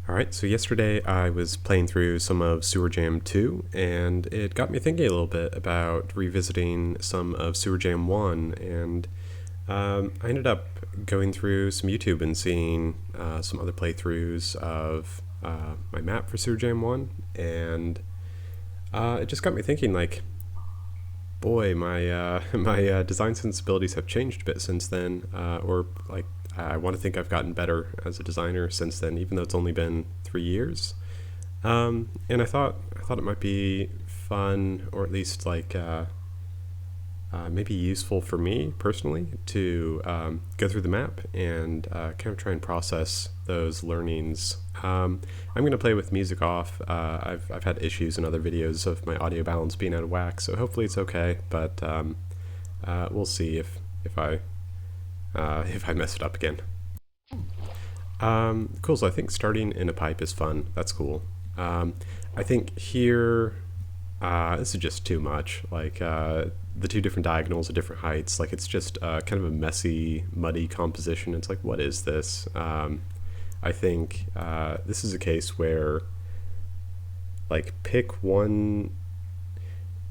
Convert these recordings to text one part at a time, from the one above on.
Alright, so yesterday I was playing through some of Sewer Jam 2, and it got me thinking a little bit about revisiting some of Sewer Jam 1, and I ended up going through some YouTube and seeing some other playthroughs of my map for Sewer Jam 1, and it just got me thinking, like, boy, my design sensibilities have changed a bit since then, or like I want to think I've gotten better as a designer since then, even though it's only been 3 years. And I thought it might be fun, or at least like maybe useful for me personally to go through the map and kind of try and process those learnings. I'm going to play with music off. I've had issues in other videos of my audio balance being out of whack, so hopefully it's okay. But we'll see if I mess it up again. Cool. So I think starting in a pipe is fun. That's cool. I think here this is just too much. Like the two different diagonals at different heights. Like it's just kind of a messy, muddy composition. It's like, what is this? I think this is a case where, like, pick one.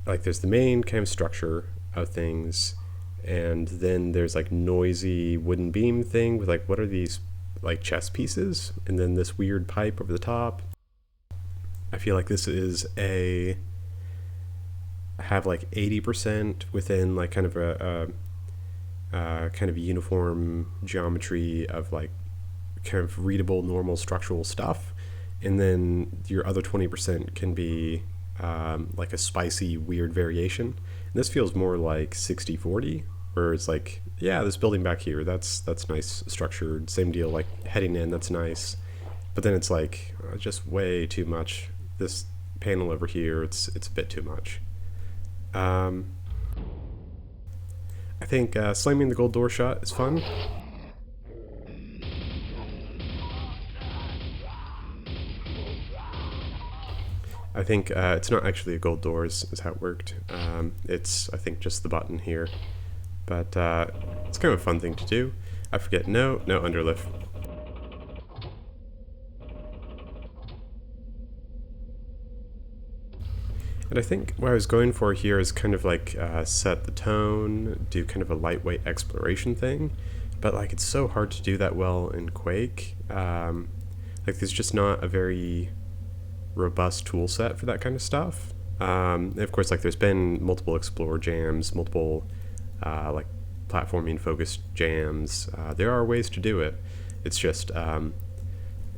Like, there's the main kind of structure of things, and then there's like noisy wooden beam thing with like, what are these, like, chess pieces, and then this weird pipe over the top. I feel like this is have like 80% within like kind of a kind of uniform geometry of like kind of readable normal structural stuff, and then your other 20% can be like a spicy weird variation. And this feels more like 60-40, where it's like, yeah, this building back here, that's nice structured, same deal, like heading in, that's nice, but then it's like just way too much. This panel over here, it's a bit too much. I think slamming the gold door shot is fun. I think it's not actually a gold door is how it worked. It's, I think, just the button here. But it's kind of a fun thing to do. I forget, no underlift. And I think what I was going for here is kind of like set the tone, do kind of a lightweight exploration thing. But like it's so hard to do that well in Quake. Like there's just not a very robust tool set for that kind of stuff. And of course, like there's been multiple explore jams, multiple like platforming focused jams. There are ways to do it. It's just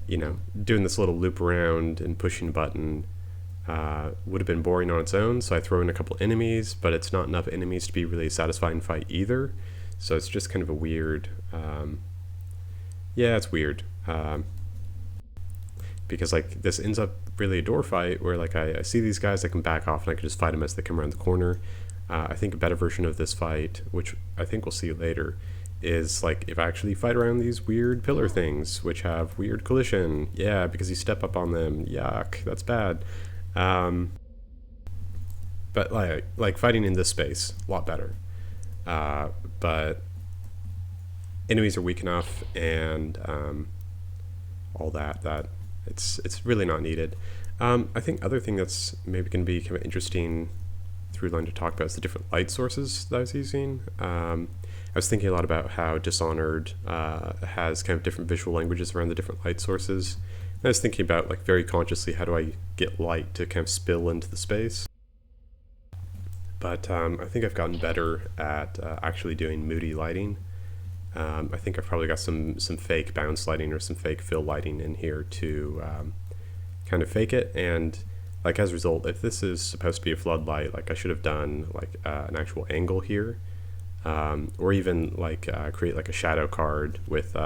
you know, doing this little loop around and pushing a button would have been boring on its own, so I throw in a couple enemies, but it's not enough enemies to be really a satisfying fight either. So it's just kind of a weird yeah, it's weird. Because like this ends up really a door fight where like I see these guys, I can back off and I can just fight them as they come around the corner. I think a better version of this fight, which I think we'll see later, is like if I actually fight around these weird pillar things which have weird collision. Yeah, because you step up on them. Yuck, that's bad. But like fighting in this space, a lot better. But enemies are weak enough, and all that it's really not needed. I think other thing that's maybe going to be kind of interesting through line to talk about is the different light sources that I was using. I was thinking a lot about how Dishonored has kind of different visual languages around the different light sources. And I was thinking about, like, very consciously, how do I get light to kind of spill into the space? But I think I've gotten better at actually doing moody lighting. I think I've probably got some fake bounce lighting or some fake fill lighting in here to kind of fake it. And like as a result, if this is supposed to be a floodlight, like I should have done like an actual angle here, or even like create like a shadow card with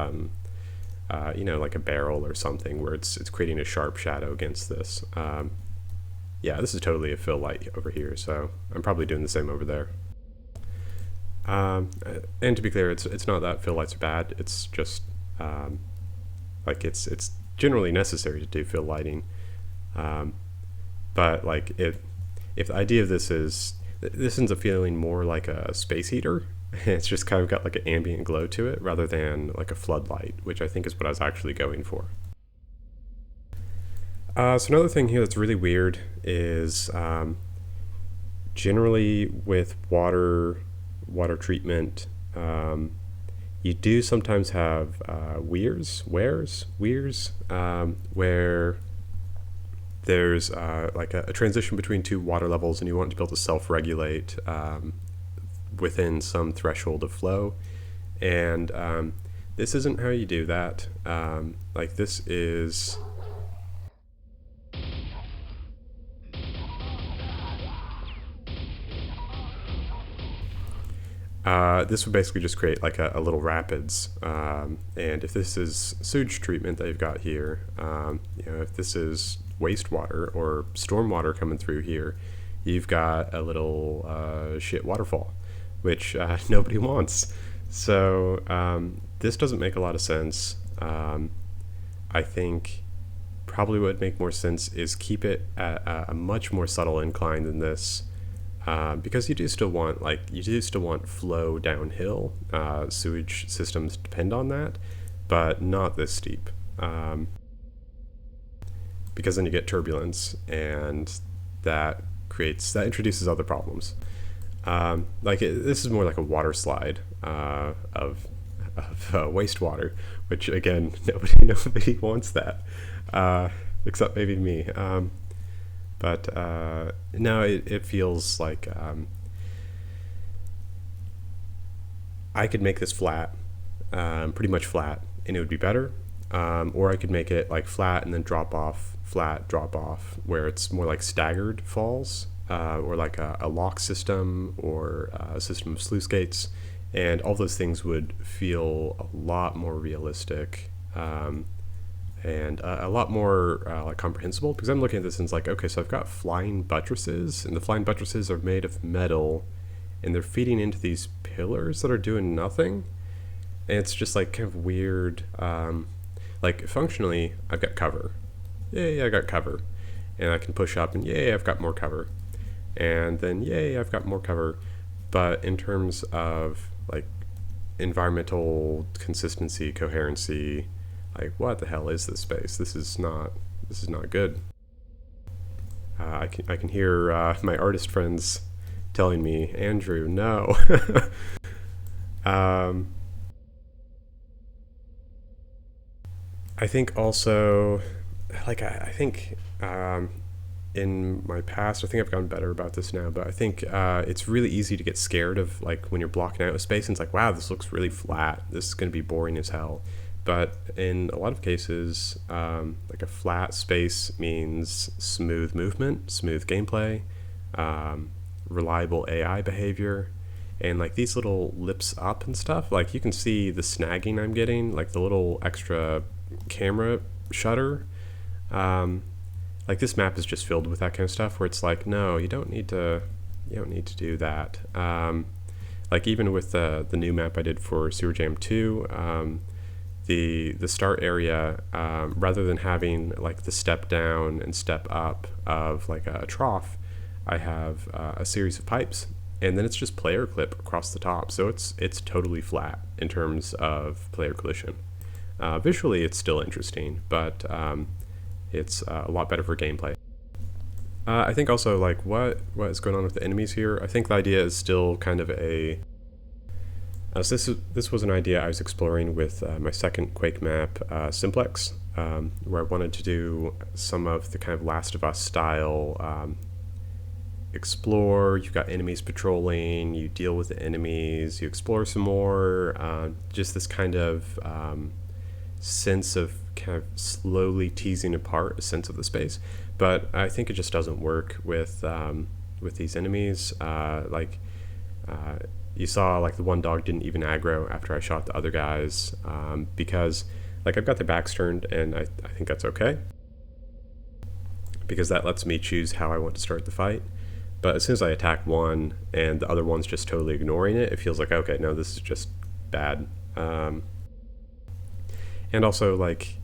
you know, like a barrel or something where it's creating a sharp shadow against this. Yeah, this is totally a fill light over here, so I'm probably doing the same over there. And to be clear, it's not that fill lights are bad. It's just like it's generally necessary to do fill lighting. But like if the idea of this ends up feeling more like a space heater. It's just kind of got like an ambient glow to it rather than like a floodlight, which I think is what I was actually going for. So another thing here that's really weird is generally with water treatment, you do sometimes have weirs, where there's like a transition between two water levels, and you want to be able to self-regulate within some threshold of flow. And this isn't how you do that. Like this is this would basically just create like a little rapids. And if this is sewage treatment that you've got here, if this is wastewater or stormwater coming through here, you've got a little shit waterfall, which nobody wants. So this doesn't make a lot of sense. I think probably what would make more sense is keep it at a much more subtle incline than this. Because you do still want flow downhill. Sewage systems depend on that, but not this steep. Because then you get turbulence, and that introduces other problems. This is more like a water slide of wastewater, which again nobody wants that, except maybe me. But no, it feels like I could make this flat, pretty much flat, and it would be better. Or I could make it like flat and then drop off, flat, drop off, where it's more like staggered falls, or like a lock system, or a system of sluice gates. And all those things would feel a lot more realistic. And a lot more like comprehensible, because I'm looking at this and it's like, okay, so I've got flying buttresses, and the flying buttresses are made of metal, and they're feeding into these pillars that are doing nothing. And it's just like kind of weird. Like functionally, I've got cover. Yay, I got cover. And I can push up, and yay, I've got more cover. And then yay, I've got more cover. But in terms of like environmental consistency, coherency, like what the hell is this space? This is not good. I can hear my artist friends telling me, Andrew, no. I think also, like I think in my past, I think I've gotten better about this now, but I think it's really easy to get scared of like when you're blocking out a space, and it's like, wow, this looks really flat. This is going to be boring as hell. But in a lot of cases, like a flat space means smooth movement, smooth gameplay, reliable AI behavior, and like these little lips up and stuff. Like you can see the snagging I'm getting, like the little extra camera shutter. Like this map is just filled with that kind of stuff, where it's like, no, you don't need to do that. Like even with the new map I did for Sewer Jam 2. The start area, rather than having like the step down and step up of like a trough, I have a series of pipes, and then it's just player clip across the top. So it's totally flat in terms of player collision. Visually, it's still interesting, but it's a lot better for gameplay. I think also like what is going on with the enemies here. I think the idea is still kind of a so this was an idea I was exploring with my second Quake map, Simplex, where I wanted to do some of the kind of Last of Us style explore. You've got enemies patrolling, you deal with the enemies, you explore some more, just this kind of sense of kind of slowly teasing apart a sense of the space. But I think it just doesn't work with these enemies. You saw like the one dog didn't even aggro after I shot the other guys, because like I've got their backs turned, and I think that's okay, because that lets me choose how I want to start the fight. But as soon as I attack one and the other one's just totally ignoring it, it feels like, okay, no, this is just bad. And also like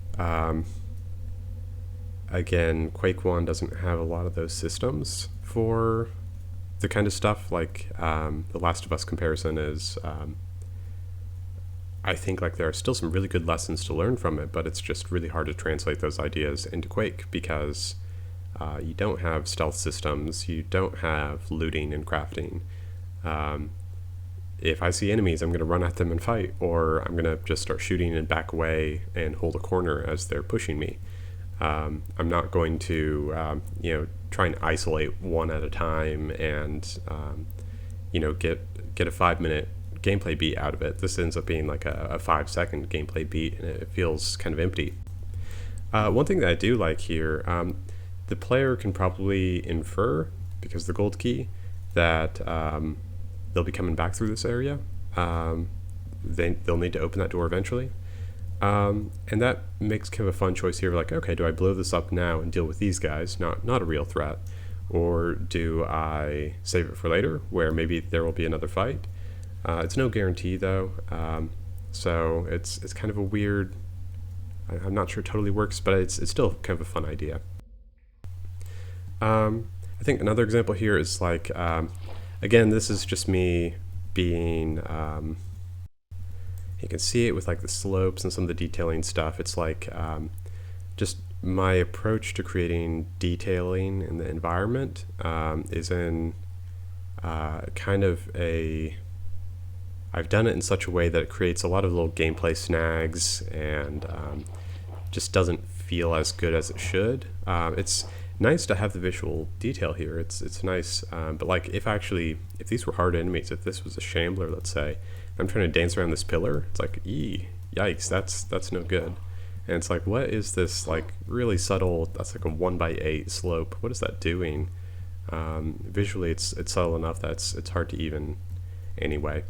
again, Quake 1 doesn't have a lot of those systems for the kind of stuff. Like the Last of Us comparison is I think like there are still some really good lessons to learn from it, but it's just really hard to translate those ideas into Quake because you don't have stealth systems, you don't have looting and crafting. If I see enemies, I'm going to run at them and fight, or I'm going to just start shooting and back away and hold a corner as they're pushing me. I'm not going to, try and isolate one at a time and, get a 5-minute gameplay beat out of it. This ends up being like a 5-second gameplay beat, and it feels kind of empty. One thing that I do like here, the player can probably infer, because the gold key, that they'll be coming back through this area. They'll need to open that door eventually. And that makes kind of a fun choice here. Like, okay, do I blow this up now and deal with these guys? Not a real threat. Or do I save it for later, where maybe there will be another fight? It's no guarantee, though. So it's kind of a weird... I'm not sure it totally works, but it's still kind of a fun idea. I think another example here is like... again, this is just me being... you can see it with like the slopes and some of the detailing stuff. It's like just my approach to creating detailing in the environment is in kind of a... I've done it in such a way that it creates a lot of little gameplay snags and just doesn't feel as good as it should. It's nice to have the visual detail here. It's nice, but like if these were hard enemies, if this was a shambler, let's say, I'm trying to dance around this pillar, it's like, yikes, that's no good. And it's like, what is this like really subtle, that's like a 1x8 slope, what is that doing? Visually it's subtle enough that it's hard to even anyway.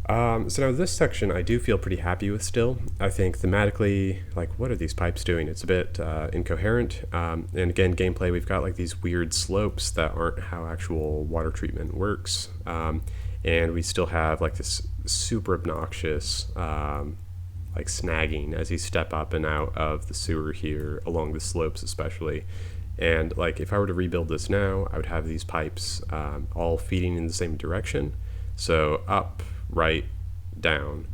So now this section I do feel pretty happy with still. I think thematically, like, what are these pipes doing? It's a bit incoherent. And again, gameplay, we've got like these weird slopes that aren't how actual water treatment works. And we still have like this super obnoxious like snagging as you step up and out of the sewer here, along the slopes especially. And like if I were to rebuild this now, I would have these pipes all feeding in the same direction. So up, right, down,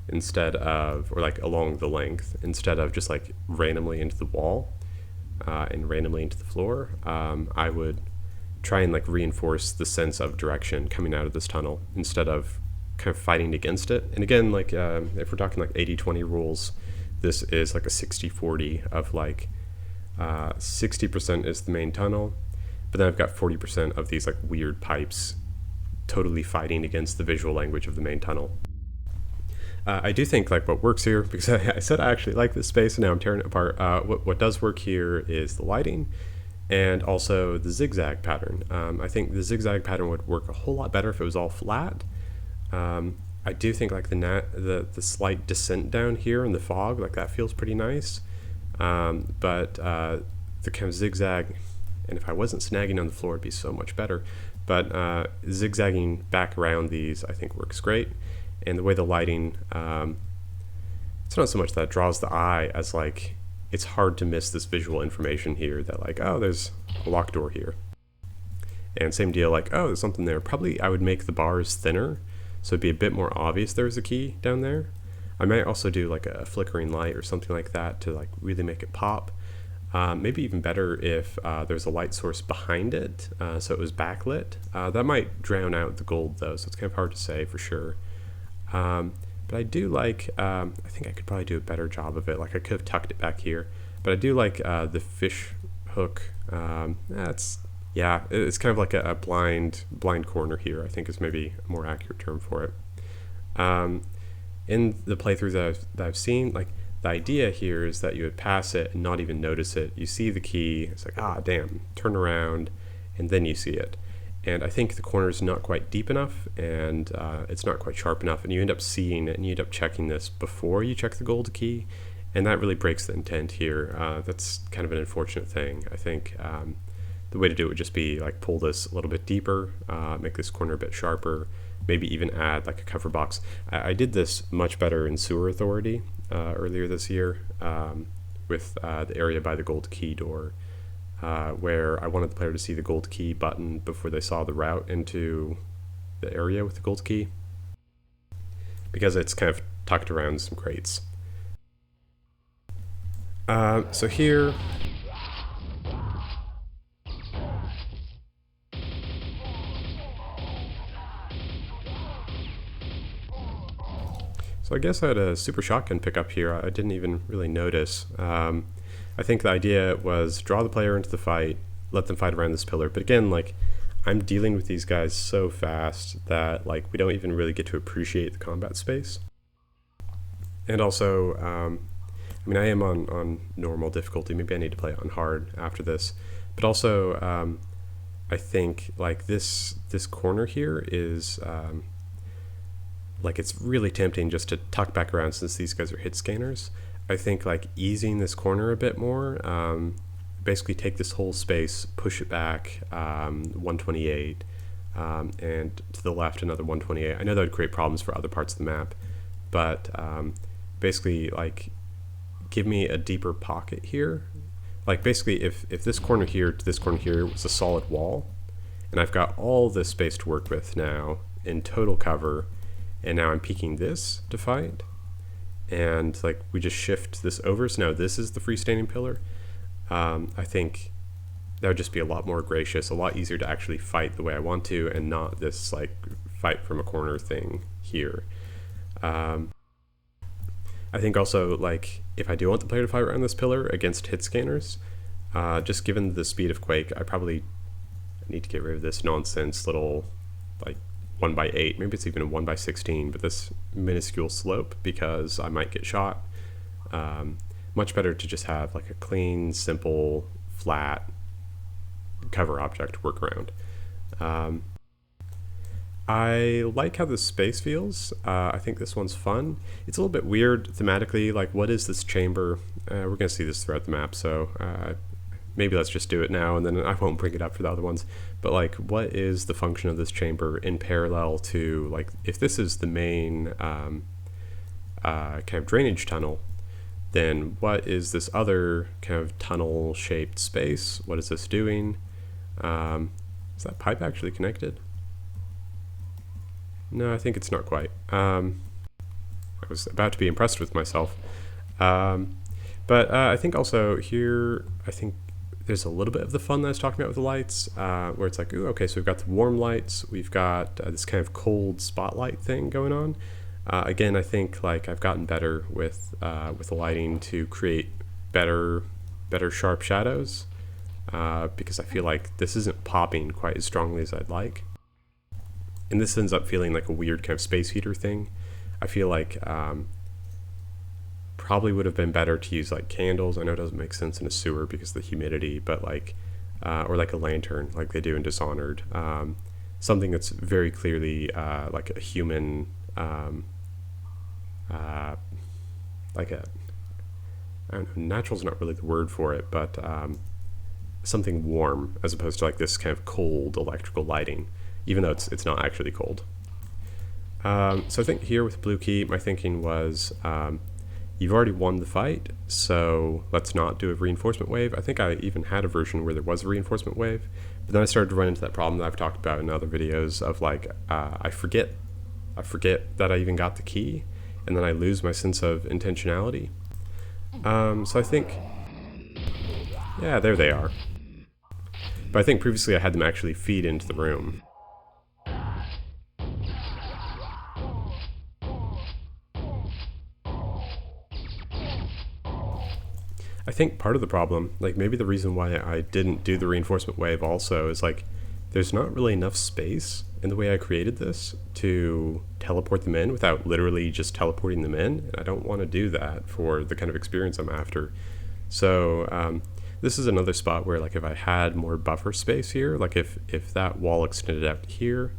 instead of, or like along the length, instead of just like randomly into the wall and randomly into the floor. I would try and like reinforce the sense of direction coming out of this tunnel instead of kind of fighting against it. And again, like if we're talking like 80-20 rules, this is like a 60-40 of like 60% is the main tunnel, but then I've got 40% of these like weird pipes totally fighting against the visual language of the main tunnel. I do think like what works here, because I said I actually like this space and now I'm tearing it apart, what does work here is the lighting and also the zigzag pattern. I think the zigzag pattern would work a whole lot better if it was all flat. I do think like the slight descent down here in the fog, like that feels pretty nice. But the kind of zigzag, and if I wasn't snagging on the floor it'd be so much better. But zigzagging back around these I think works great. And the way the lighting, it's not so much that it draws the eye as like, it's hard to miss this visual information here that like, oh, there's a locked door here. And same deal, like, oh, there's something there. Probably I would make the bars thinner so it'd be a bit more obvious there's a key down there. I might also do like a flickering light or something like that to like really make it pop. Maybe even better if there's a light source behind it, so it was backlit. That might drown out the gold though, so it's kind of hard to say for sure. But I do like, I think I could probably do a better job of it. Like I could have tucked it back here, but I do like the fish hook. It's kind of like a blind corner here, I think is maybe a more accurate term for it. In the playthroughs that I've seen, like the idea here is that you would pass it and not even notice it. You see the key, it's like, ah, damn, turn around, and then you see it. And I think the corner is not quite deep enough, and it's not quite sharp enough, and you end up seeing it, and you end up checking this before you check the gold key, and that really breaks the intent here. That's kind of an unfortunate thing. I think the way to do it would just be like pull this a little bit deeper, make this corner a bit sharper, maybe even add like a cover box. I did this much better in Sewer Authority earlier this year with the area by the gold key door, where I wanted the player to see the gold key button before they saw the route into the area with the gold key. because it's kind of tucked around some crates. So here, so I guess I had a super shotgun pickup here. I didn't even really notice. I think the idea was draw the player into the fight, let them fight around this pillar. But again, like, I'm dealing with these guys so fast that like we don't even really get to appreciate the combat space. And also, I mean, I am on normal difficulty. Maybe I need to play on hard after this. But also, I think like this corner here is like, it's really tempting just to tuck back around since these guys are hit scanners. I think like easing this corner a bit more, basically take this whole space, push it back 128, and to the left another 128. I know that would create problems for other parts of the map, but basically like give me a deeper pocket here. Like basically if this corner here to this corner here was a solid wall, and I've got all this space to work with now in total cover, and now I'm peeking this to fight, and like we just shift this over, so now this is the freestanding pillar. I think that would just be a lot more gracious, a lot easier to actually fight the way I want to, and not this like fight from a corner thing here. I think also like if I do want the player to fight around this pillar against hit scanners, just given the speed of Quake, I probably need to get rid of this nonsense little like 1x8, maybe it's even a 1x16, but this minuscule slope, because I might get shot. Much better to just have like a clean, simple, flat cover object to work around. I like how this space feels. I think this one's fun. It's a little bit weird thematically, like what is this chamber? We're gonna see this throughout the map, so maybe let's just do it now and then I won't bring it up for the other ones. But like, what is the function of this chamber in parallel to, like, if this is the main kind of drainage tunnel, then what is this other kind of tunnel shaped space? What is this doing? Is that pipe actually connected? No, I think it's not quite. I was about to be impressed with myself. But I think also here, I think there's a little bit of the fun that I was talking about with the lights, where it's like, ooh, okay, so we've got the warm lights, we've got this kind of cold spotlight thing going on. Again, I think like I've gotten better with the lighting to create better sharp shadows, because I feel like this isn't popping quite as strongly as I'd like. And this ends up feeling like a weird kind of space heater thing. I feel like probably would have been better to use like candles. I know it doesn't make sense in a sewer because of the humidity, but like, or like a lantern like they do in Dishonored. Something that's very clearly like a human, like a, I don't know, natural's not really the word for it, but something warm as opposed to like this kind of cold electrical lighting, even though it's not actually cold. So I think here with blue key, my thinking was, you've already won the fight, so let's not do a reinforcement wave. I think I even had a version where there was a reinforcement wave, but then I started to run into that problem that I've talked about in other videos of like, I forget that I even got the key, and then I lose my sense of intentionality. So I think, yeah, there they are. But I think previously I had them actually feed into the room. I think part of the problem, like maybe the reason why I didn't do the reinforcement wave also is like, there's not really enough space in the way I created this to teleport them in without literally just teleporting them in, and I don't want to do that for the kind of experience I'm after. So this is another spot where like if I had more buffer space here, like if that wall extended out here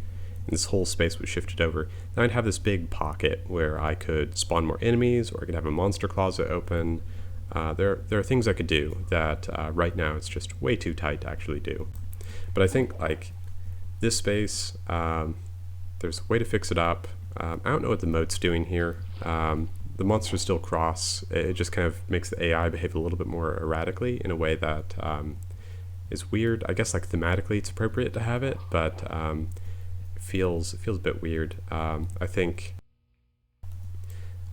and this whole space was shifted over, then I'd have this big pocket where I could spawn more enemies, or I could have a monster closet open. There are things I could do that right now it's just way too tight to actually do. But I think like this space, there's a way to fix it up. I don't know what the moat's doing here. The monsters still cross. It just kind of makes the AI behave a little bit more erratically in a way that is weird. I guess like thematically it's appropriate to have it, but it feels a bit weird. I think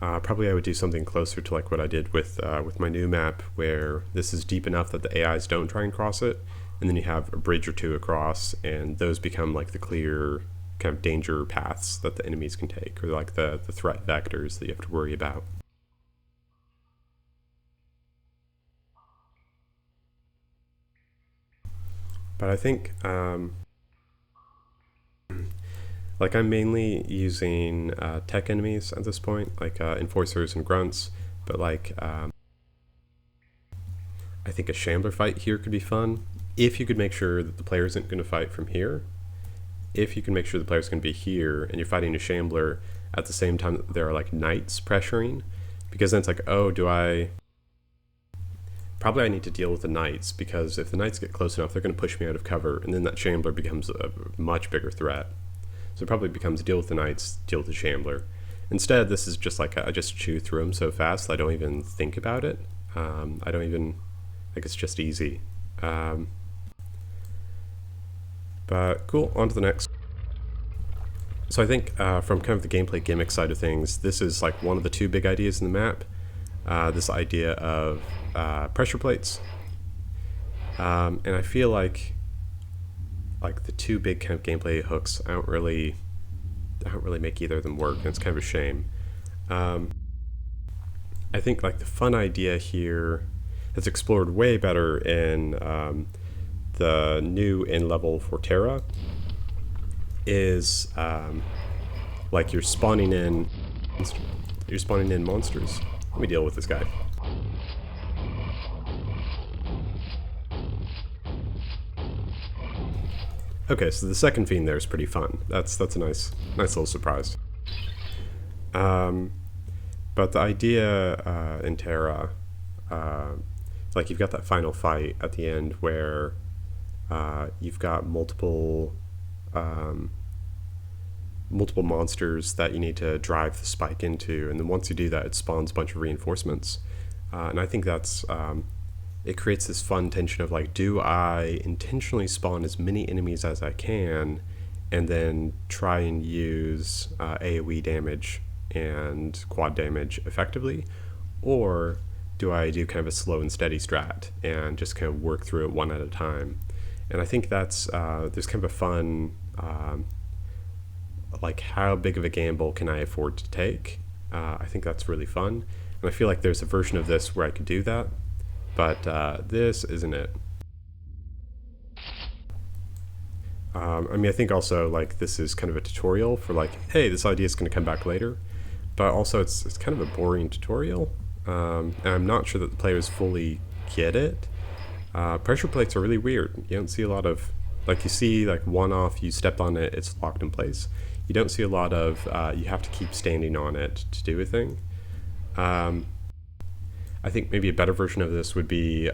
Probably I would do something closer to like what I did with my new map, where this is deep enough that the AIs don't try and cross it, and then you have a bridge or two across, and those become like the clear kind of danger paths that the enemies can take, or like the threat vectors that you have to worry about. But I think like I'm mainly using tech enemies at this point, like enforcers and grunts, but like I think a shambler fight here could be fun if you could make sure that the player isn't going to fight from here. If you can make sure the player's going to be here and you're fighting a shambler at the same time that there are like knights pressuring, because then it's like, oh, probably I need to deal with the knights, because if the knights get close enough, they're going to push me out of cover, and then that shambler becomes a much bigger threat. So it probably becomes deal with the knights, deal with the shambler. Instead, this is just like I just chew through them so fast that I don't even think about it. I don't even, like, it's just easy. But cool, on to the next. So I think from kind of the gameplay gimmick side of things, this is like one of the two big ideas in the map. This idea of pressure plates. And I feel like the two big kind of gameplay hooks, I don't really make either of them work, and it's kind of a shame. I think like the fun idea here that's explored way better in the new in-level Forterra is like you're spawning in monsters. Let me deal with this guy. Okay, so the second fiend there is pretty fun. That's a nice little surprise. But the idea in Terra, like you've got that final fight at the end where you've got multiple monsters that you need to drive the spike into, and then once you do that, it spawns a bunch of reinforcements. And I think that's it creates this fun tension of like, do I intentionally spawn as many enemies as I can and then try and use AoE damage and quad damage effectively, or do I do kind of a slow and steady strat and just kind of work through it one at a time? And I think that's there's kind of a fun like, how big of a gamble can I afford to take? I think that's really fun, and I feel like there's a version of this where I could do that, but this isn't it. I mean, I think also like this is kind of a tutorial for like, hey, this idea is going to come back later, but also it's kind of a boring tutorial, and I'm not sure that the players fully get it. Pressure plates are really weird. You don't see a lot of, like, you see like one off, you step on it, it's locked in place. You don't see a lot of you have to keep standing on it to do a thing. I think maybe a better version of this would be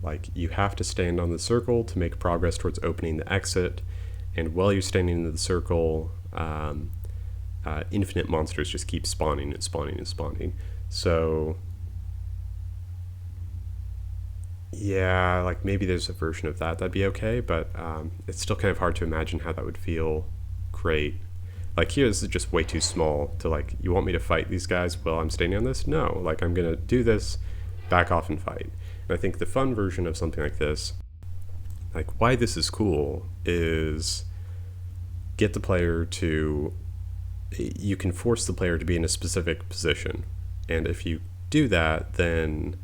like you have to stand on the circle to make progress towards opening the exit, and while you're standing in the circle, infinite monsters just keep spawning and spawning and spawning. So yeah, like maybe there's a version of that that'd be okay, but it's still kind of hard to imagine how that would feel great. Like here, this is just way too small to like, you want me to fight these guys while I'm standing on this? No, like I'm gonna do this, back off and fight. And I think the fun version of something like this, like why this is cool, is get the player to, you can force the player to be in a specific position. And if you do that, then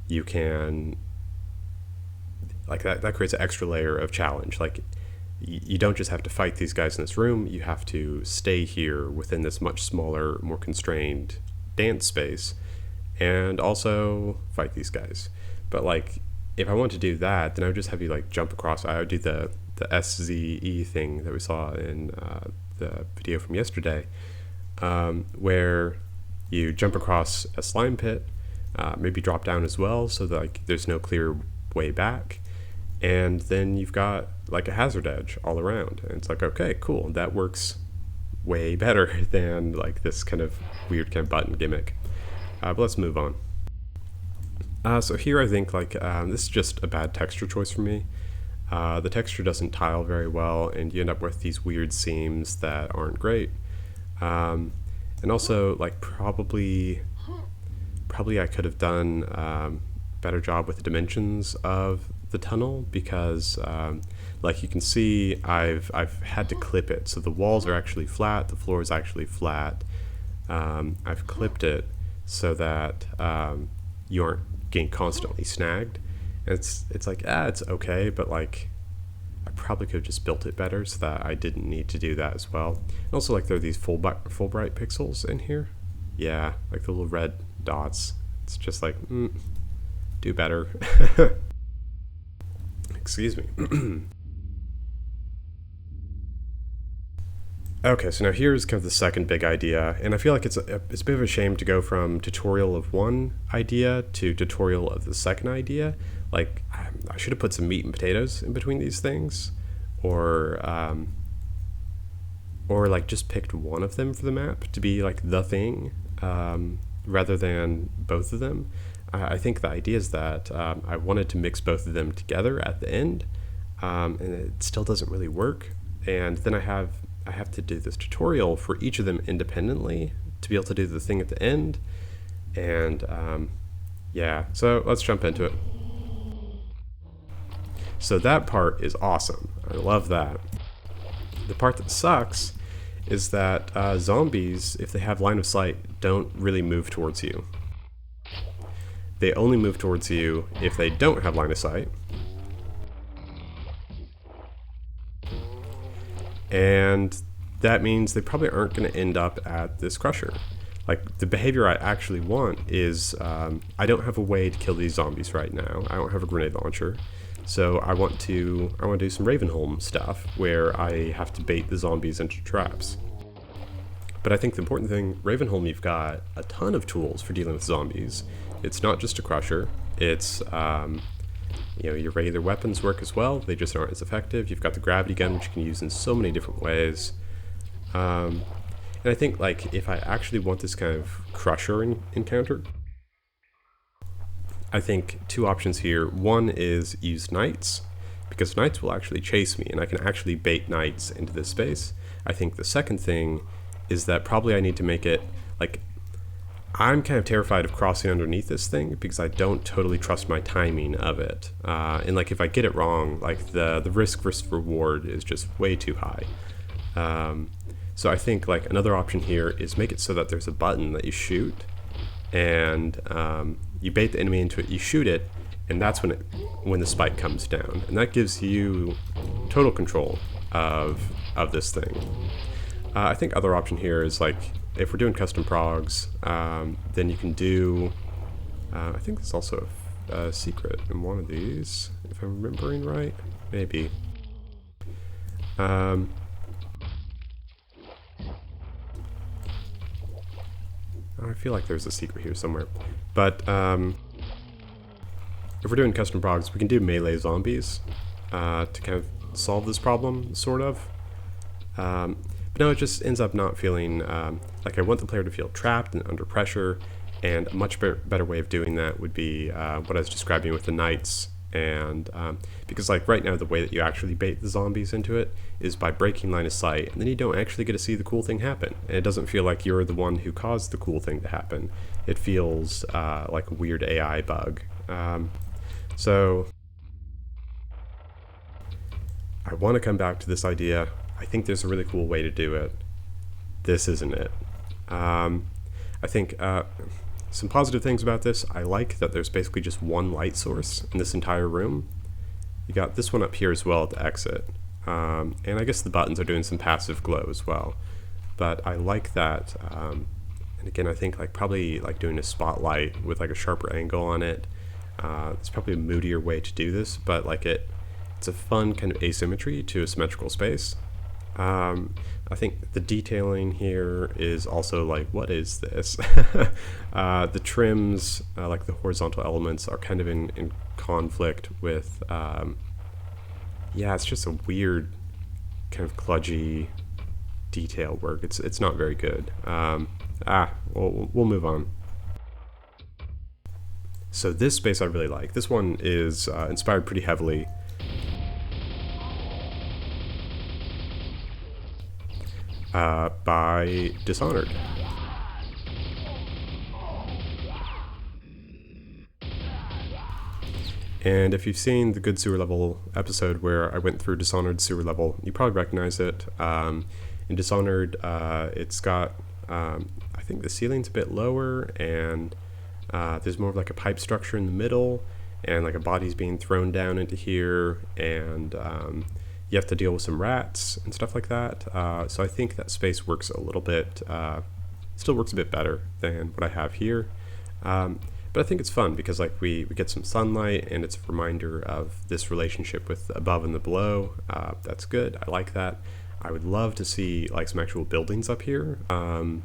you can, like that creates an extra layer of challenge. Like you don't just have to fight these guys in this room, you have to stay here within this much smaller, more constrained dance space and also fight these guys. But like if I want to do that, then I would just have you like jump across. I would do the SZE thing that we saw in the video from yesterday, where you jump across a slime pit, maybe drop down as well, so that like there's no clear way back, and then you've got like a hazard edge all around, and it's like, okay, cool, that works way better than like this kind of weird kind of button gimmick. But let's move on. So here I think like this is just a bad texture choice for me. The texture doesn't tile very well, and you end up with these weird seams that aren't great. And also, like, probably I could have done better job with the dimensions of the tunnel, because like you can see, I've had to clip it, so the walls are actually flat, the floor is actually flat. I've clipped it so that you aren't getting constantly snagged. And it's like, it's okay, but like I probably could have just built it better so that I didn't need to do that as well. And also, like, there are these Fulbright pixels in here. Yeah, like the little red dots. It's just like, do better. Excuse me. Okay, so now here's kind of the second big idea, and I feel like it's a bit of a shame to go from tutorial of one idea to tutorial of the second idea. Like, I should have put some meat and potatoes in between these things, or like just picked one of them for the map to be like the thing, rather than both of them. I think the idea is that I wanted to mix both of them together at the end, and it still doesn't really work. And then I have to do this tutorial for each of them independently to be able to do the thing at the end. And yeah, so let's jump into it. So that part is awesome. I love that. The part that sucks is that zombies, if they have line of sight, don't really move towards you. They only move towards you if they don't have line of sight. And that means they probably aren't going to end up at this crusher. Like, the behavior I actually want is, I don't have a way to kill these zombies right now. I don't have a grenade launcher. So I want to do some Ravenholm stuff, where I have to bait the zombies into traps. But I think the important thing, Ravenholm, you've got a ton of tools for dealing with zombies. It's not just a crusher. It's, your regular weapons work as well. They just aren't as effective. You've got the gravity gun, which you can use in so many different ways. And I think, like, if I actually want this kind of crusher encounter, I think two options here. One is use knights, because knights will actually chase me, and I can actually bait knights into this space. I think the second thing is that probably I need to make it, like, I'm kind of terrified of crossing underneath this thing because I don't totally trust my timing of it. And like, if I get it wrong, like the risk versus reward is just way too high. So I think, like, another option here is make it so that there's a button that you shoot, and you bait the enemy into it, you shoot it, and that's when the spike comes down, and that gives you total control of this thing. I think other option here is, like, if we're doing custom progs, then you can do, I think there's also a secret in one of these, if I'm remembering right, maybe. I feel like there's a secret here somewhere. But if we're doing custom progs, we can do melee zombies to kind of solve this problem, sort of. But no, it just ends up not feeling like I want the player to feel trapped and under pressure, and a much better way of doing that would be what I was describing with the knights. And because, like, right now the way that you actually bait the zombies into it is by breaking line of sight, and then you don't actually get to see the cool thing happen, and it doesn't feel like you're the one who caused the cool thing to happen. It feels like a weird AI bug. So I want to come back to this idea. I think there's a really cool way to do it. This isn't it. I think some positive things about this. I like that there's basically just one light source in this entire room. You got this one up here as well at the exit. And I guess the buttons are doing some passive glow as well. But I like that. And again, I think, like, probably like doing a spotlight with like a sharper angle on it. It's probably a moodier way to do this, but like it's a fun kind of asymmetry to a symmetrical space. I think the detailing here is also like, what is this? The trims, like the horizontal elements, are kind of in conflict with, yeah, it's just a weird kind of kludgy detail work. It's not very good. We'll move on. So this space I really like. This one is inspired pretty heavily by Dishonored. And if you've seen the Good Sewer Level episode where I went through Dishonored sewer level, you probably recognize it. In Dishonored, it's got, I think the ceiling's a bit lower, and there's more of like a pipe structure in the middle, and like a body's being thrown down into here, and you have to deal with some rats and stuff like that. So I think that space works a little bit, still works a bit better than what I have here. But I think it's fun because like we get some sunlight, and it's a reminder of this relationship with the above and the below. That's good. I like that. I would love to see like some actual buildings up here, and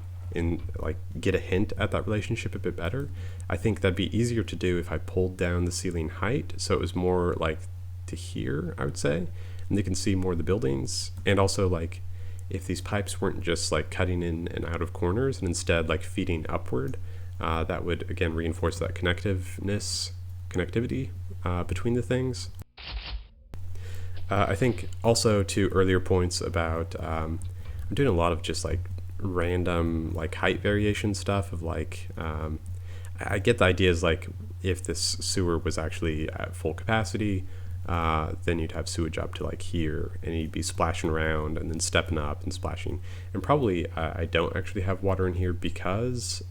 like get a hint at that relationship a bit better. I think that'd be easier to do if I pulled down the ceiling height so it was more like to here, I would say, and you can see more of the buildings. And also like if these pipes weren't just like cutting in and out of corners and instead like feeding upward, that would again reinforce that connectivity between the things. I think also to earlier points about I'm doing a lot of just like random like height variation stuff of like I get the idea is like if this sewer was actually at full capacity, then you'd have sewage up to like here, and you'd be splashing around and then stepping up and splashing. And probably I don't actually have water in here because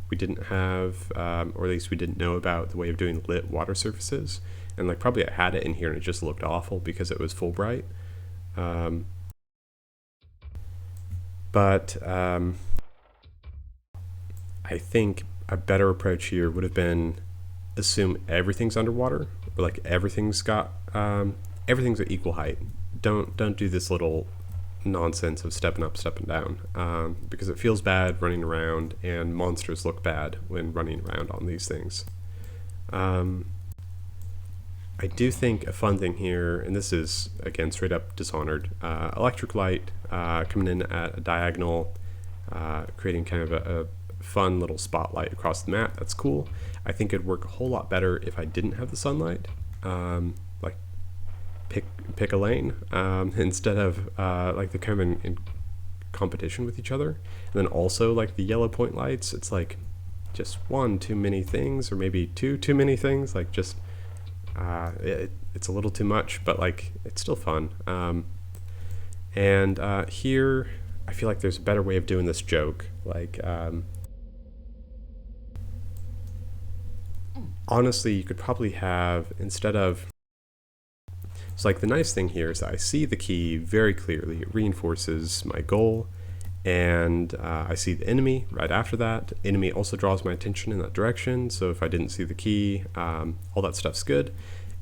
we didn't have, or at least we didn't know about the way of doing lit water surfaces. And like probably I had it in here and it just looked awful because it was full bright. But I think a better approach here would have been assume everything's underwater, or like everything's at equal height. Don't do this little nonsense of stepping up, stepping down, because it feels bad running around, and monsters look bad when running around on these things. I do think a fun thing here, and this is again straight up Dishonored, electric light coming in at a diagonal, creating kind of a fun little spotlight across the map. That's cool. I think it'd work a whole lot better if I didn't have the sunlight. Like pick a lane instead of like they're kind of in competition with each other. And then also like the yellow point lights, it's like just one too many things, or maybe two too many things. Like just it's a little too much, but like it's still fun. And here I feel like there's a better way of doing this joke. Like honestly, you could probably have, instead of, so like the nice thing here is that I see the key very clearly. It reinforces my goal, and I see the enemy right after that. Enemy also draws my attention in that direction, so if I didn't see the key, all that stuff's good.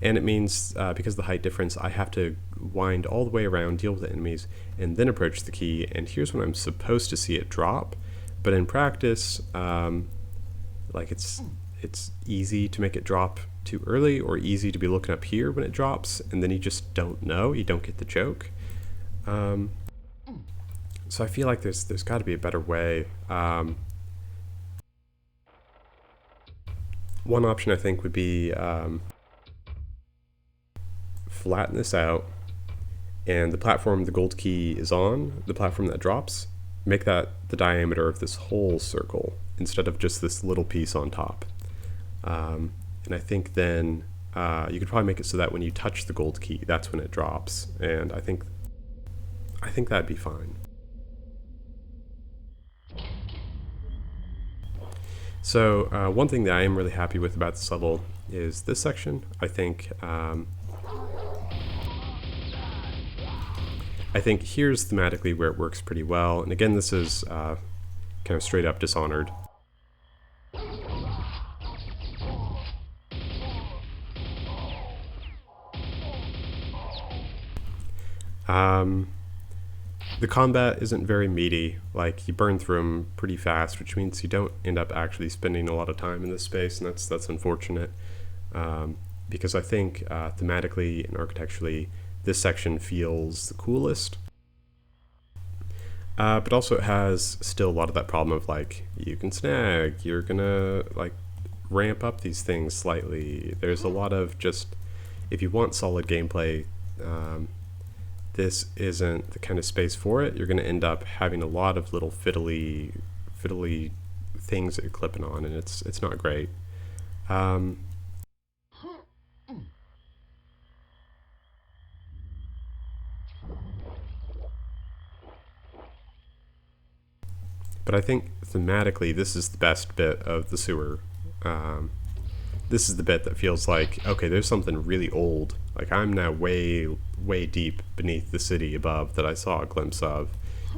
And it means, because of the height difference, I have to wind all the way around, deal with the enemies, and then approach the key. And here's when I'm supposed to see it drop. But in practice, like it's easy to make it drop too early, or easy to be looking up here when it drops, and then you just don't know, you don't get the joke. So I feel like there's got to be a better way. One option I think would be flatten this out, and the platform the gold key is on, the platform that drops, make that the diameter of this whole circle instead of just this little piece on top. And I think then you could probably make it so that when you touch the gold key, that's when it drops. And I think that'd be fine. So one thing that I am really happy with about this level is this section. I think here's thematically where it works pretty well. And again, this is kind of straight up Dishonored. The combat isn't very meaty. Like, you burn through them pretty fast, which means you don't end up actually spending a lot of time in this space, and that's unfortunate. Because I think thematically and architecturally, this section feels the coolest. But also it has still a lot of that problem of like, you can snag, you're gonna like ramp up these things slightly. There's a lot of just, if you want solid gameplay, this isn't the kind of space for it. You're going to end up having a lot of little fiddly things that you're clipping on, and it's not great. But I think thematically, this is the best bit of the sewer. This is the bit that feels like, okay, there's something really old. Like, I'm now way, way deep beneath the city above that I saw a glimpse of.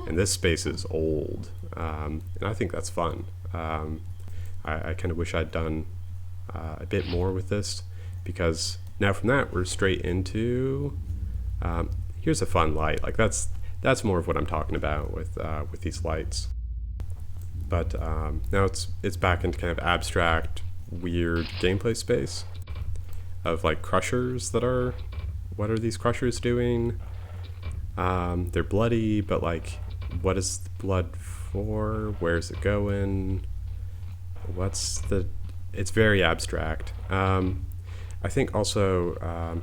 And this space is old. And I think that's fun. I kind of wish I'd done a bit more with this, because now from that, we're straight into, here's a fun light. Like, that's more of what I'm talking about with these lights. But now it's back into kind of abstract, weird gameplay space of like crushers that are, what are these crushers doing? They're bloody, but like, what is the blood for? Where's it going? It's very abstract. I think also,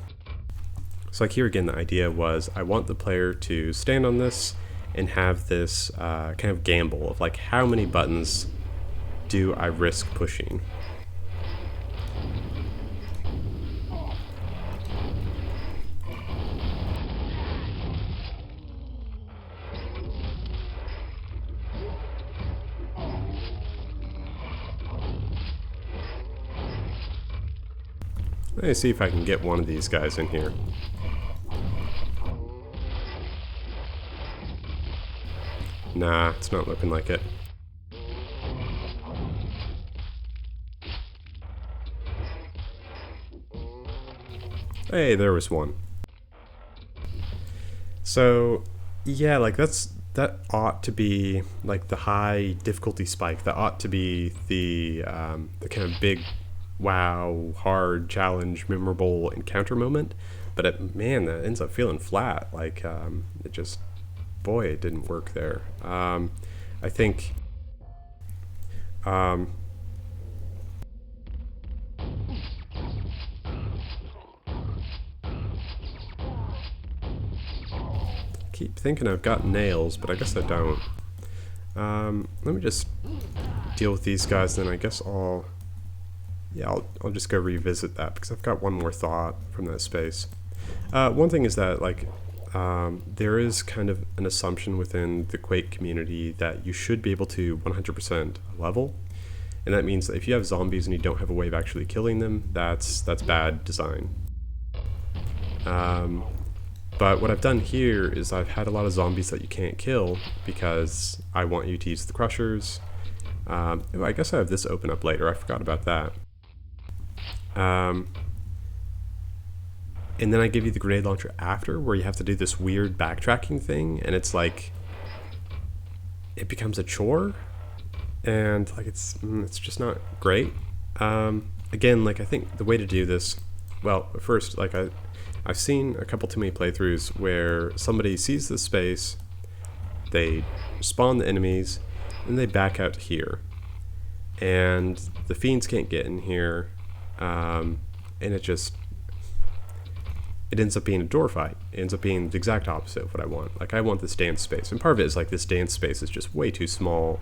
so like here again, the idea was I want the player to stand on this and have this kind of gamble of like, how many buttons do I risk pushing? Let me see if I can get one of these guys in here. Nah, it's not looking like it. Hey, there was one. So, yeah, like that ought to be like the high difficulty spike. That ought to be the kind of big, wow, hard challenge, memorable encounter moment. But man, that ends up feeling flat. Like it just, boy, it didn't work there. I think. Keep thinking I've got nails, but I guess I don't. Let me just deal with these guys, then I guess I'll just go revisit that, because I've got one more thought from that space. One thing is that like there is kind of an assumption within the Quake community that you should be able to 100% level, and that means that if you have zombies and you don't have a way of actually killing them, that's bad design. But what I've done here is I've had a lot of zombies that you can't kill because I want you to use the crushers. I guess I have this open up later. I forgot about that. And then I give you the grenade launcher after, where you have to do this weird backtracking thing, and it's like it becomes a chore, and like it's just not great. Again, like I think the way to do this, well, first, like I've seen a couple too many playthroughs where somebody sees this space, they spawn the enemies, and they back out here, and the fiends can't get in here, and it ends up being a door fight. It ends up being the exact opposite of what I want. Like, I want this dance space, and part of it is like this dance space is just way too small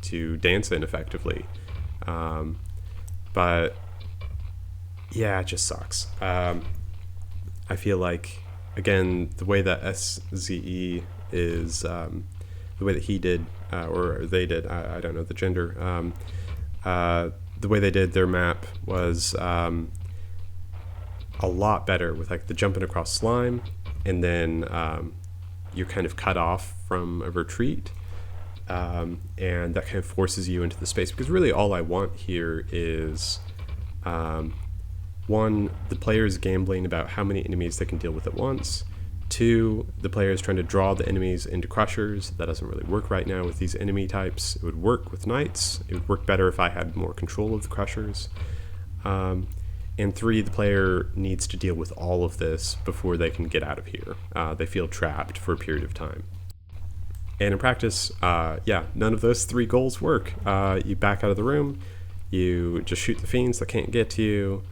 to dance in effectively. But yeah, it just sucks. I feel like, again, the way that SZE is, the way that he did, or they did, I don't know the gender, the way they did their map was a lot better with like the jumping across slime, and then you're kind of cut off from a retreat, and that kind of forces you into the space, because really all I want here is one, the players gambling about how many enemies they can deal with at once. Two, the players trying to draw the enemies into crushers. That doesn't really work right now with these enemy types. It would work with knights. It would work better if I had more control of the crushers. And three, the player needs to deal with all of this before they can get out of here. They feel trapped for a period of time. And in practice, none of those three goals work. You back out of the room, you just shoot the fiends that can't get to you,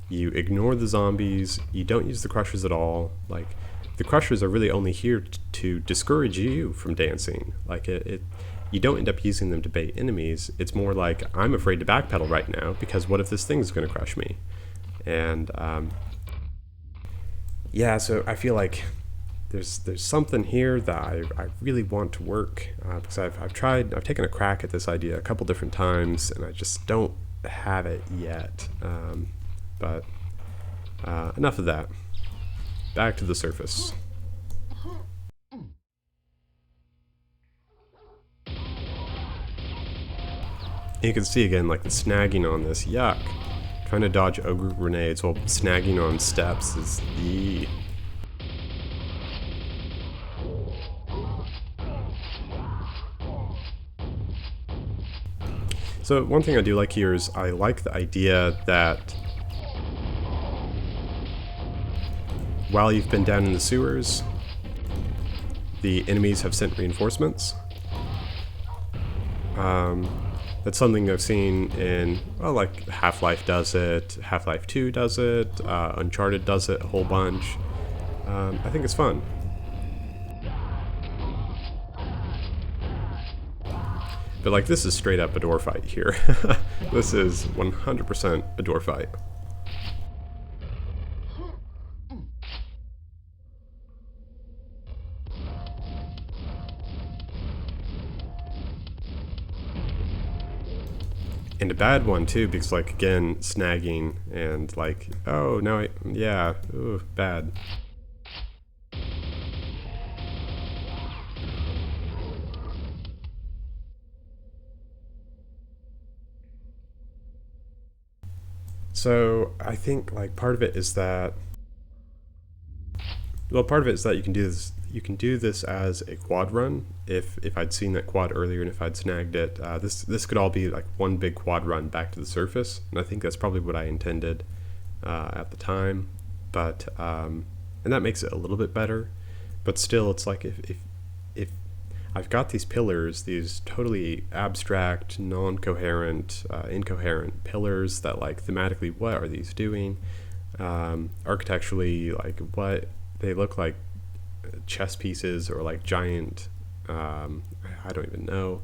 you ignore the zombies, you don't use the crushers at all. Like, the crushers are really only here to discourage you from dancing. Like, you don't end up using them to bait enemies. It's more like, I'm afraid to backpedal right now because what if this thing's going to crush me? And so I feel like there's something here that I really want to work, because I've taken a crack at this idea a couple different times and I just don't have it yet. But enough of that. Back to the surface. You can see again, like the snagging on this, yuck. Trying to dodge ogre grenades while snagging on steps is the... So one thing I do like here is I like the idea that while you've been down in the sewers, the enemies have sent reinforcements. That's something I've seen in, well, like Half-Life does it, Half-Life 2 does it, Uncharted does it a whole bunch. I think it's fun. But like, this is straight up a door fight here. This is 100% a door fight. And a bad one too, because like, again, snagging and like, oh, no, yeah, ooh, bad. So I think like part of it is that, well, part of it is that you can do this as a quad run. If I'd seen that quad earlier and if I'd snagged it, this could all be like one big quad run back to the surface, and I think that's probably what I intended at the time. But and that makes it a little bit better. But still, it's like if I've got these pillars, these totally abstract, non-coherent, incoherent pillars that like thematically, what are these doing? Architecturally, like what they look like chess pieces or like giant, I don't even know.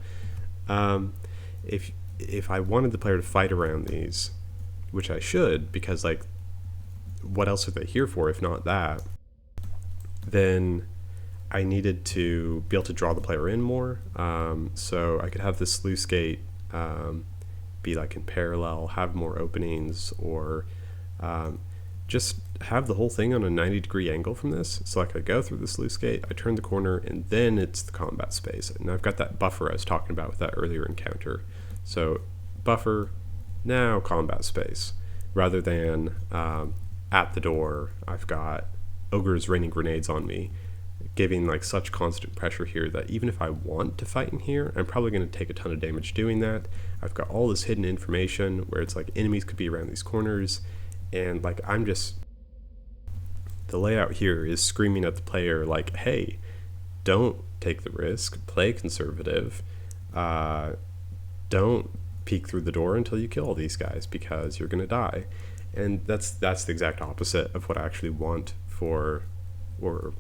If I wanted the player to fight around these, which I should, because like what else are they here for if not that, then I needed to be able to draw the player in more, so I could have this sluice gate be like in parallel, have more openings, or just have the whole thing on a 90-degree angle from this. So like I go through the sluice gate, I turn the corner, and then it's the combat space. And I've got that buffer I was talking about with that earlier encounter. So buffer, now combat space, rather than at the door I've got ogres raining grenades on me, giving like such constant pressure here that even if I want to fight in here, I'm probably going to take a ton of damage doing that. I've got all this hidden information where it's like enemies could be around these corners, and like I'm just, the layout here is screaming at the player like, hey, don't take the risk, play conservative, don't peek through the door until you kill all these guys because you're gonna die. And that's the exact opposite of what I actually want for, or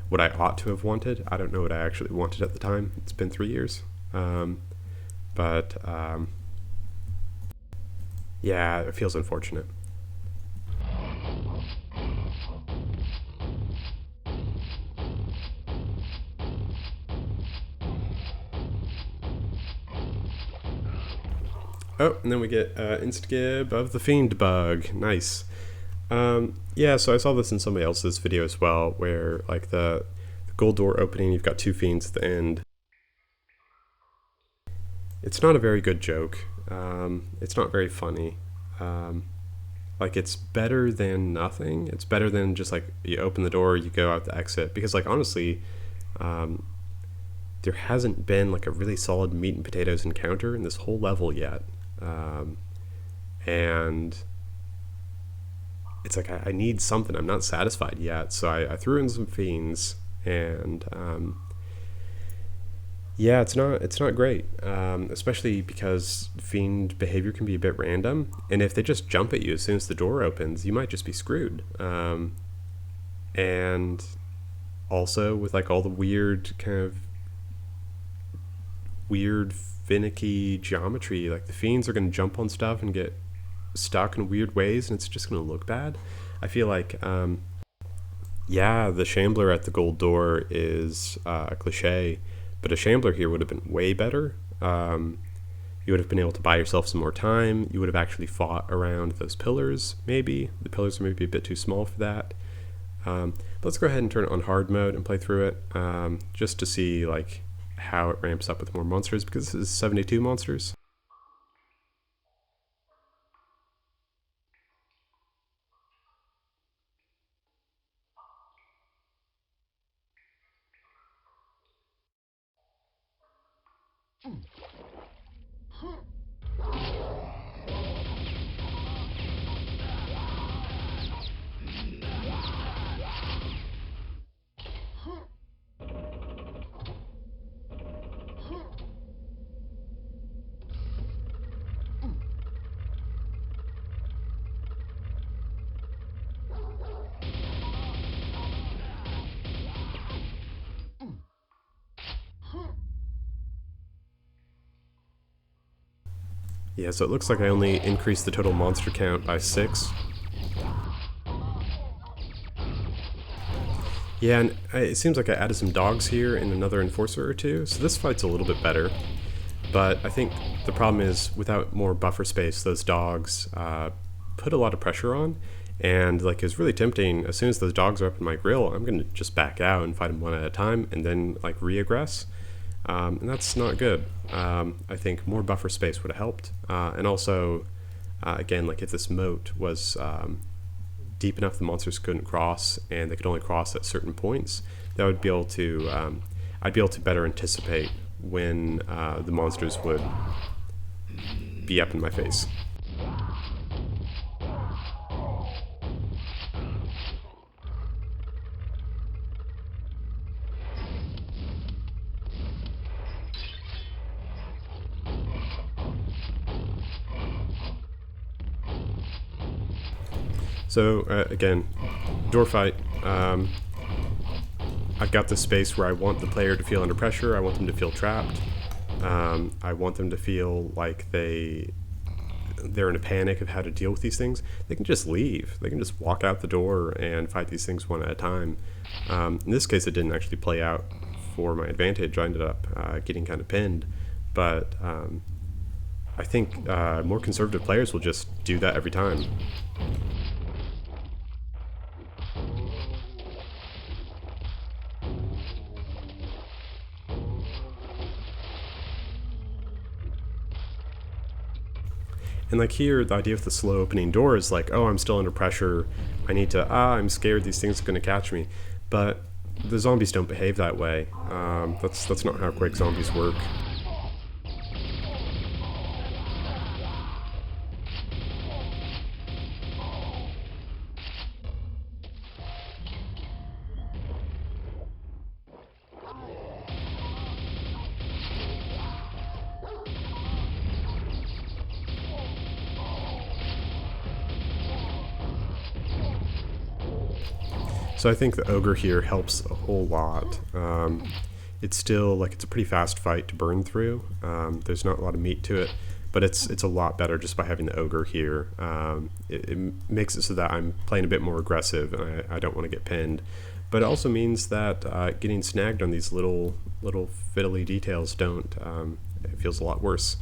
what I ought to have wanted. I don't know what I actually wanted at the time. It's been 3 years. Yeah, it feels unfortunate. Oh, and then we get insta-gib of the fiend bug. Nice. Yeah, so I saw this in somebody else's video as well, where like the gold door opening, you've got two fiends at the end. It's not a very good joke. It's not very funny. Like, it's better than nothing. It's better than just like you open the door, you go out the exit. Because like honestly, there hasn't been like a really solid meat and potatoes encounter in this whole level yet. And it's like I need something. I'm not satisfied yet, so I threw in some fiends, and yeah, it's not great, especially because fiend behavior can be a bit random, and if they just jump at you as soon as the door opens, you might just be screwed. And also with like all the weird kind of weird finicky geometry, like the fiends are going to jump on stuff and get stuck in weird ways, and it's just going to look bad. I feel like Yeah, the Shambler at the gold door is a cliche, but a Shambler here would have been way better. You would have been able to buy yourself some more time. You would have actually fought around those pillars, maybe. The pillars are maybe a bit too small for that. Let's go ahead and turn it on hard mode and play through it, just to see like how it ramps up with more monsters, because this is 72 monsters. Yeah, so it looks like I only increased the total monster count by 6. Yeah, and it seems like I added some dogs here and another enforcer or two, so this fight's a little bit better. But I think the problem is, without more buffer space, those dogs put a lot of pressure on, and like it's really tempting. As soon as those dogs are up in my grill, I'm gonna just back out and fight them one at a time, and then like re-aggress. And that's not good. I think more buffer space would have helped, and also, again, like if this moat was deep enough the monsters couldn't cross, and they could only cross at certain points, that would be able to, I'd be able to better anticipate when the monsters would be up in my face. So again, door fight. I've got this space where I want the player to feel under pressure. I want them to feel trapped. I want them to feel like they're in a panic of how to deal with these things. They can just leave. They can just walk out the door and fight these things one at a time. In this case, it didn't actually play out for my advantage. I ended up getting kind of pinned. But I think more conservative players will just do that every time. And like here, the idea of the slow opening door is like, oh, I'm still under pressure. I need to, I'm scared these things are going to catch me. But the zombies don't behave that way. That's not how Quake zombies work. So I think the ogre here helps a whole lot. It's still like it's a pretty fast fight to burn through. There's not a lot of meat to it, but it's a lot better just by having the ogre here. It makes it so that I'm playing a bit more aggressive, and I don't want to get pinned. But it also means that getting snagged on these little fiddly details don't. It feels a lot worse.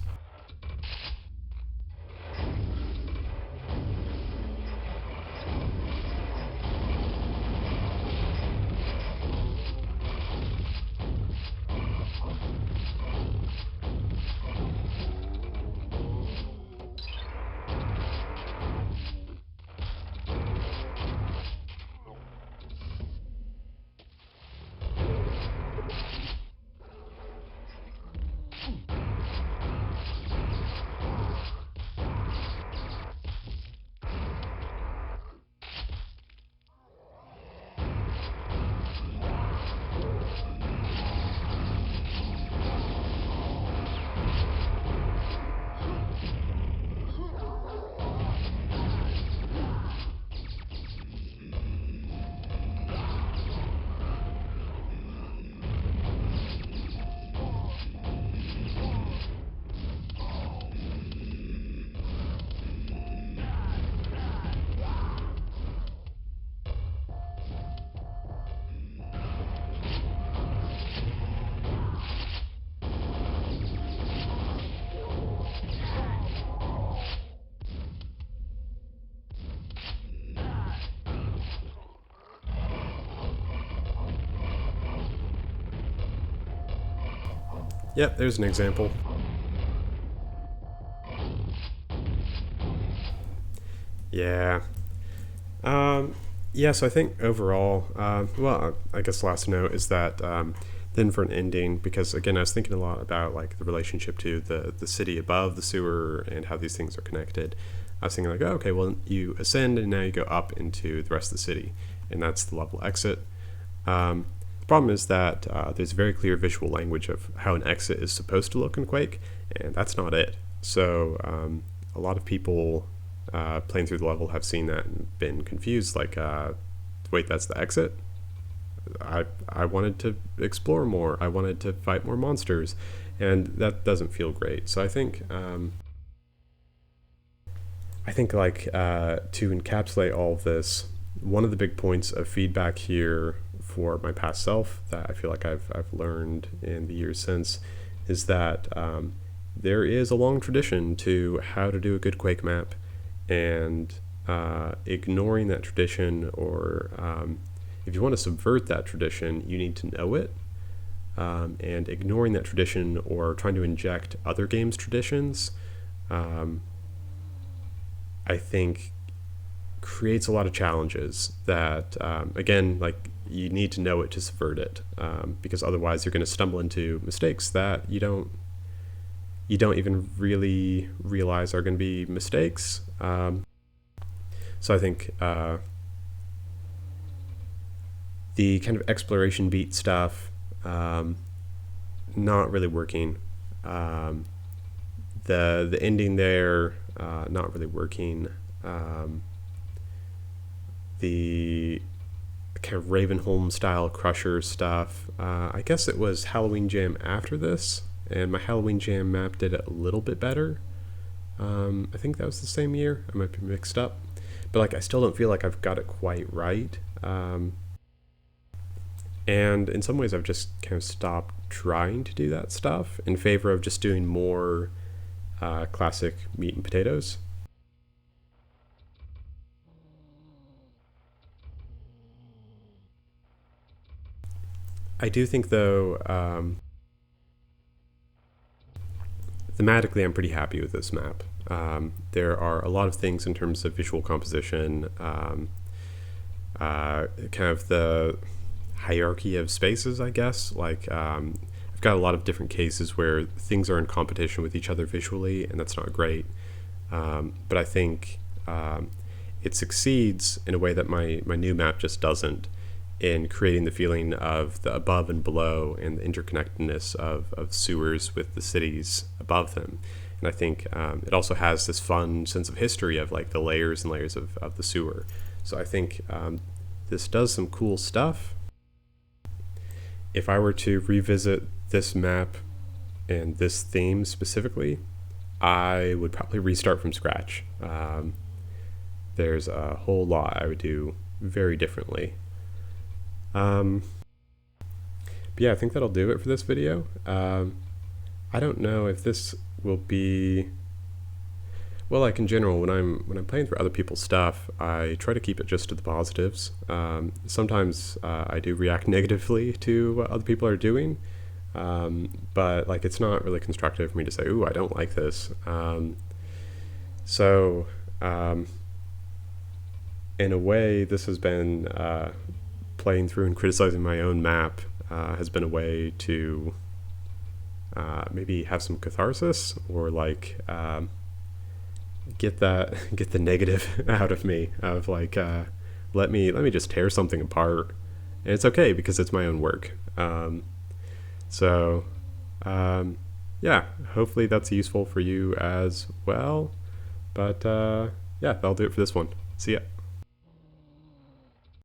Yep, there's an example. Yeah. Yeah, so I think overall, well, I guess the last note is that then for an ending, because again, I was thinking a lot about like the relationship to the city above the sewer and how these things are connected. I was thinking like, oh, okay, well, you ascend and now you go up into the rest of the city, and that's the level exit. The problem is that there's very clear visual language of how an exit is supposed to look in Quake, and that's not it. So a lot of people playing through the level have seen that and been confused, like, wait, that's the exit? I wanted to explore more. I wanted to fight more monsters, and that doesn't feel great. So I think like to encapsulate all of this, one of the big points of feedback here for my past self that I feel like I've learned in the years since is that there is a long tradition to how to do a good Quake map, and ignoring that tradition, or if you want to subvert that tradition, you need to know it. And ignoring that tradition or trying to inject other games' traditions, I think creates a lot of challenges that, again, like you need to know it to subvert it, because otherwise you're going to stumble into mistakes that you don't even really realize are going to be mistakes. So I think the kind of exploration beat stuff, not really working. The ending there, not really working. The kind of Ravenholm style Crusher stuff. I guess it was Halloween Jam after this, and my Halloween Jam map did it a little bit better. I think that was the same year. I might be mixed up, but like I still don't feel like I've got it quite right. And in some ways, I've just kind of stopped trying to do that stuff in favor of just doing more classic meat and potatoes. I do think, though, thematically, I'm pretty happy with this map. There are a lot of things in terms of visual composition, kind of the hierarchy of spaces, I guess. Like, I've got a lot of different cases where things are in competition with each other visually, and that's not great. But I think it succeeds in a way that my new map just doesn't, in creating the feeling of the above and below and the interconnectedness of sewers with the cities above them. And I think it also has this fun sense of history of like the layers and layers of the sewer. So I think this does some cool stuff. If I were to revisit this map and this theme specifically, I would probably restart from scratch. There's a whole lot I would do very differently. But yeah, I think that'll do it for this video. I don't know if this will be, well, like in general, when I'm playing through other people's stuff, I try to keep it just to the positives. Sometimes I do react negatively to what other people are doing, but like it's not really constructive for me to say, "Ooh, I don't like this." So in a way, this has been playing through and criticizing my own map has been a way to maybe have some catharsis, or like get the negative out of me, of like let me just tear something apart, and it's okay because it's my own work. So yeah, hopefully that's useful for you as well. But yeah, that'll do it for this one. See ya.